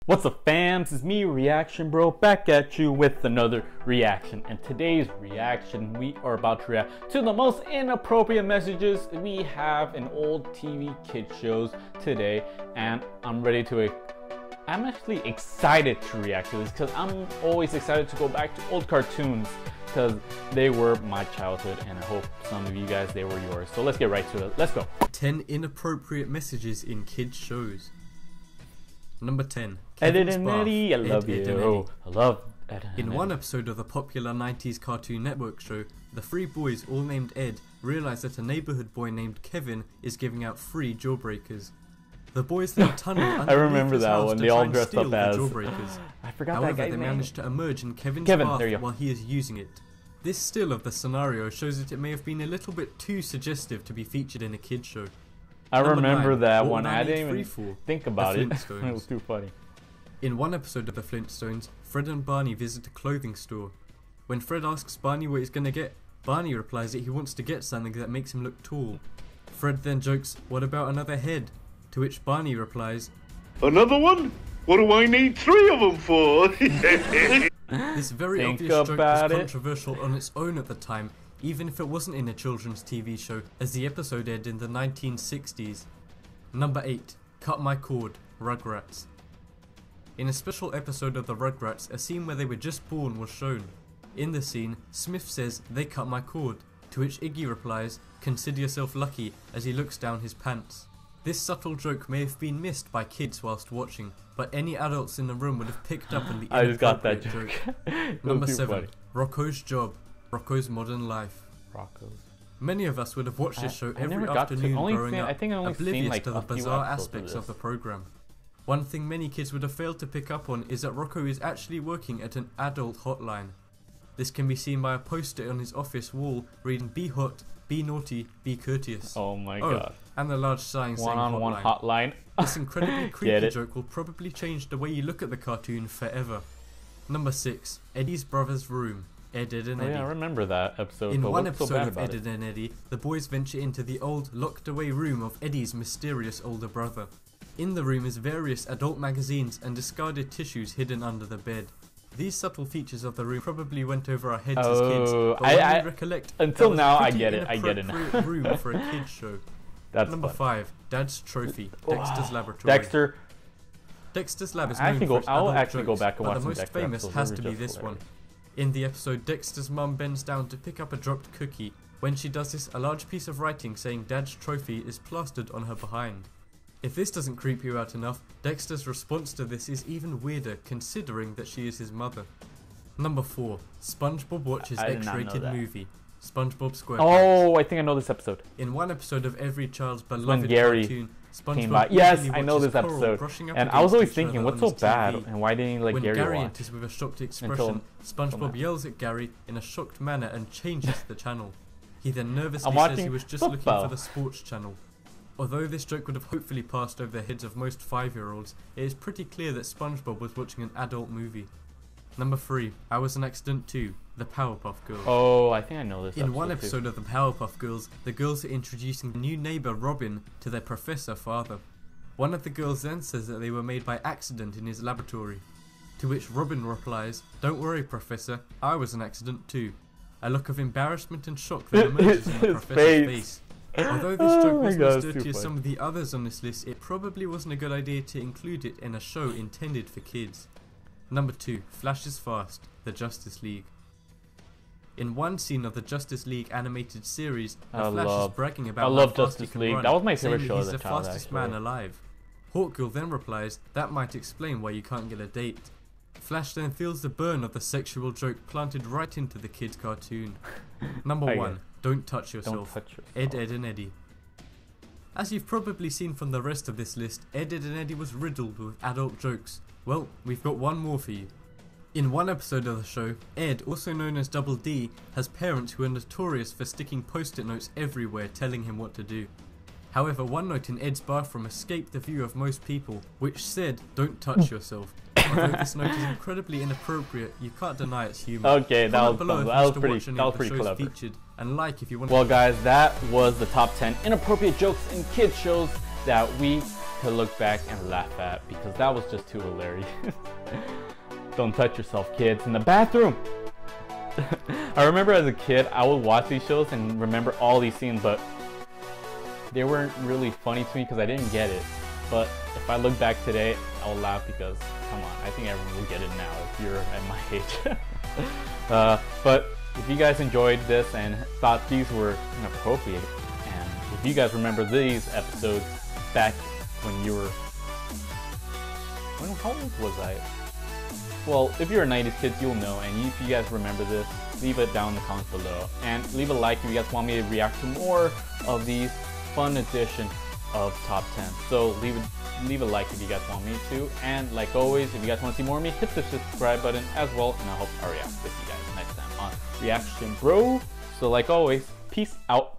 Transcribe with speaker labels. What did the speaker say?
Speaker 1: What's up, fams? It's me, Reaction Bro, back at you with another reaction. And today's reaction, we are about to react to the most inappropriate messages we have in old TV kid shows today. And I'm actually excited to react to this because I'm always excited to go back to old cartoons because they were my childhood, and I hope some of you guys, they were yours. So let's get right to it. Let's go.
Speaker 2: 10 inappropriate messages in kids shows. Number 10.
Speaker 1: Ed, Ed and Eddie, I love you. I love Ed and Eddie.
Speaker 2: In one episode of the popular 90s Cartoon Network show, the three boys, all named Ed, realize that a neighborhood boy named Kevin is giving out free jawbreakers. The boys then tunnel underneath
Speaker 1: I remember that
Speaker 2: house
Speaker 1: one.
Speaker 2: to
Speaker 1: They
Speaker 2: try
Speaker 1: all
Speaker 2: and
Speaker 1: dressed
Speaker 2: steal
Speaker 1: up
Speaker 2: the
Speaker 1: as
Speaker 2: jawbreakers.
Speaker 1: I forgot
Speaker 2: However,
Speaker 1: that guy's
Speaker 2: they
Speaker 1: name.
Speaker 2: manage to emerge in Kevin's
Speaker 1: There
Speaker 2: bath
Speaker 1: you go.
Speaker 2: while he is using it. This still of the scenario shows that it may have been a little bit too suggestive to be featured in a kid show.
Speaker 1: I remember
Speaker 2: 9,
Speaker 1: that
Speaker 2: what
Speaker 1: one.
Speaker 2: would
Speaker 1: I
Speaker 2: need
Speaker 1: didn't
Speaker 2: free
Speaker 1: even
Speaker 2: for?
Speaker 1: think about
Speaker 2: The
Speaker 1: it.
Speaker 2: Flintstones.
Speaker 1: It was too funny.
Speaker 2: In one episode of the Flintstones, Fred and Barney visit a clothing store. When Fred asks Barney what he's gonna get, Barney replies that he wants to get something that makes him look tall. Fred then jokes, "What about another head?" To which Barney replies,
Speaker 3: "Another one? What do I need 3 of them for?"
Speaker 2: This very
Speaker 1: Think
Speaker 2: obvious joke was
Speaker 1: about it.
Speaker 2: controversial on its own at the time, even if it wasn't in a children's TV show, as the episode aired in the 1960s. Number 8. Cut My Cord, Rugrats. In a special episode of the Rugrats, a scene where they were just born was shown. In the scene, Smith says, "They cut my cord," to which Iggy replies, "Consider yourself lucky," as he looks down his pants. This subtle joke may have been missed by kids whilst watching, but any adults in the room would have picked up on the
Speaker 1: I just got that
Speaker 2: inappropriate
Speaker 1: joke.
Speaker 2: Number
Speaker 1: Too
Speaker 2: 7.
Speaker 1: funny.
Speaker 2: Rocco's Job, Rocco's Modern Life.
Speaker 1: Rocco's.
Speaker 2: Many of us would have watched this show
Speaker 1: I
Speaker 2: every
Speaker 1: never got to-
Speaker 2: afternoon
Speaker 1: only
Speaker 2: growing
Speaker 1: seen-
Speaker 2: up,
Speaker 1: I think I only seen,
Speaker 2: oblivious
Speaker 1: like,
Speaker 2: to the
Speaker 1: a few
Speaker 2: bizarre
Speaker 1: episodes of
Speaker 2: aspects
Speaker 1: this.
Speaker 2: of the program. One thing many kids would have failed to pick up on is that Rocco is actually working at an adult hotline. This can be seen by a poster on his office wall reading, "Be hot, be naughty, be courteous."
Speaker 1: Oh my god.
Speaker 2: And the large sign saying
Speaker 1: One-on-one
Speaker 2: hotline.
Speaker 1: hotline.
Speaker 2: This incredibly creepy
Speaker 1: it.
Speaker 2: joke will probably change the way you look at the cartoon forever. Number 6. Eddie's Brother's Room, Ed, Ed and
Speaker 1: Oh,
Speaker 2: Eddie.
Speaker 1: yeah, I remember that episode.
Speaker 2: In
Speaker 1: but
Speaker 2: one
Speaker 1: what's so
Speaker 2: episode
Speaker 1: bad
Speaker 2: of
Speaker 1: about
Speaker 2: Ed,
Speaker 1: it?
Speaker 2: Ed and Eddie, the boys venture into the old, locked away room of Eddie's mysterious older brother. In the room is various adult magazines and discarded tissues hidden under the bed. These subtle features of the room probably went over our heads as kids, but when
Speaker 1: I
Speaker 2: we recollect,
Speaker 1: until
Speaker 2: that was
Speaker 1: now,
Speaker 2: a
Speaker 1: I
Speaker 2: pretty
Speaker 1: get it, I get it now.
Speaker 2: inappropriate room for a kids show.
Speaker 1: That's
Speaker 2: Number
Speaker 1: fun.
Speaker 2: 5. Dad's Trophy, Dexter's Laboratory.
Speaker 1: Dexter.
Speaker 2: Dexter's Lab is
Speaker 1: I
Speaker 2: known
Speaker 1: actually
Speaker 2: for its
Speaker 1: I'll
Speaker 2: adult
Speaker 1: actually go
Speaker 2: jokes,
Speaker 1: back and
Speaker 2: but
Speaker 1: watch
Speaker 2: the
Speaker 1: some
Speaker 2: most
Speaker 1: Dexter
Speaker 2: famous
Speaker 1: episodes.
Speaker 2: has
Speaker 1: They
Speaker 2: to
Speaker 1: were
Speaker 2: be
Speaker 1: just
Speaker 2: this one.
Speaker 1: hilarious.
Speaker 2: In the episode, Dexter's mum bends down to pick up a dropped cookie. When she does this, a large piece of writing saying Dad's Trophy is plastered on her behind. If this doesn't creep you out enough, Dexter's response to this is even weirder, considering that she is his mother. Number 4. SpongeBob watches
Speaker 1: I did not know
Speaker 2: X-rated
Speaker 1: that.
Speaker 2: movie, SpongeBob SquarePants.
Speaker 1: Oh, I think I know this episode.
Speaker 2: In one episode of every child's
Speaker 1: when
Speaker 2: beloved
Speaker 1: Gary
Speaker 2: cartoon,
Speaker 1: Came by.
Speaker 2: SpongeBob
Speaker 1: Yes,
Speaker 2: eagerly
Speaker 1: I know
Speaker 2: watches
Speaker 1: this
Speaker 2: Coral
Speaker 1: episode.
Speaker 2: brushing up
Speaker 1: And I was
Speaker 2: against
Speaker 1: always
Speaker 2: each
Speaker 1: thinking,
Speaker 2: other
Speaker 1: what's
Speaker 2: on
Speaker 1: so
Speaker 2: his
Speaker 1: bad?
Speaker 2: TV.
Speaker 1: And why didn't he let
Speaker 2: When
Speaker 1: Gary
Speaker 2: Gary
Speaker 1: watch?
Speaker 2: enters with a shocked expression,
Speaker 1: Until
Speaker 2: SpongeBob
Speaker 1: now.
Speaker 2: yells at Gary in a shocked manner and changes the channel. He then nervously
Speaker 1: I'm
Speaker 2: says
Speaker 1: watching
Speaker 2: he was just
Speaker 1: football.
Speaker 2: looking for the sports channel. Although this joke would have hopefully passed over the heads of most 5-year-olds, it is pretty clear that SpongeBob was watching an adult movie. Number 3. I Was an Accident Too, The Powerpuff Girls.
Speaker 1: Oh, I think I know this
Speaker 2: In one
Speaker 1: too.
Speaker 2: episode of the Powerpuff Girls, the girls are introducing the new neighbour Robin to their professor father. One of the girls then says that they were made by accident in his laboratory. To which Robin replies, "Don't worry, Professor, I was an accident too." A look of embarrassment and shock then emerges in the
Speaker 1: His
Speaker 2: professor's
Speaker 1: face.
Speaker 2: face. Although this joke
Speaker 1: Oh my
Speaker 2: wasn't
Speaker 1: God,
Speaker 2: as
Speaker 1: it's
Speaker 2: dirty
Speaker 1: too
Speaker 2: as some
Speaker 1: funny.
Speaker 2: of the others on this list, it probably wasn't a good idea to include it in a show intended for kids. Number 2. Flashes Fast, The Justice League. In one scene of the Justice League animated series, the Flash is bragging about
Speaker 1: I
Speaker 2: how
Speaker 1: love
Speaker 2: fast he
Speaker 1: Justice
Speaker 2: can
Speaker 1: League.
Speaker 2: run,
Speaker 1: That was my favorite
Speaker 2: saying
Speaker 1: show
Speaker 2: he's
Speaker 1: as a
Speaker 2: the
Speaker 1: child,
Speaker 2: fastest
Speaker 1: actually.
Speaker 2: man alive. Hawkgirl then replies, "That might explain why you can't get a date." Flash then feels the burn of the sexual joke planted right into the kid's cartoon. Number
Speaker 1: I
Speaker 2: 1.
Speaker 1: guess.
Speaker 2: Don't touch yourself.
Speaker 1: Don't touch yourself.
Speaker 2: Ed, Ed and Eddie. As you've probably seen from the rest of this list, Ed, Ed and Eddie was riddled with adult jokes. Well, we've got one more for you. In one episode of the show, Ed, also known as Double D, has parents who are notorious for sticking post-it notes everywhere telling him what to do. However, one note in Ed's bathroom escaped the view of most people, which said, "Don't touch yourself." Although this note is incredibly inappropriate, you can't deny its humour.
Speaker 1: Okay, that was
Speaker 2: Comment below
Speaker 1: fun.
Speaker 2: if
Speaker 1: That
Speaker 2: you
Speaker 1: was
Speaker 2: wish to
Speaker 1: pretty.
Speaker 2: watch any
Speaker 1: That
Speaker 2: of
Speaker 1: was
Speaker 2: the
Speaker 1: pretty
Speaker 2: shows
Speaker 1: clever.
Speaker 2: featured, and like if you want.
Speaker 1: Well, guys, that was the top 10 inappropriate jokes in kids shows that we to look back and laugh at because that was just too hilarious. Don't touch yourself, kids. In the bathroom! I remember as a kid, I would watch these shows and remember all these scenes, but they weren't really funny to me because I didn't get it. But if I look back today, I'll laugh because, come on, I think everyone will get it now if you're at my age. But if you guys enjoyed this and thought these were inappropriate, and if you guys remember these episodes back when you were... how old was I? Well, if you're a 90s kid, you'll know, and if you guys remember this, leave it down in the comments below. And leave a like if you guys want me to react to more of these fun edition of Top 10. So leave a like if you guys want me to. And like always, if you guys want to see more of me, hit the subscribe button as well, and I hope I'll react with you guys next time on Reaction Bro. So like always, peace out.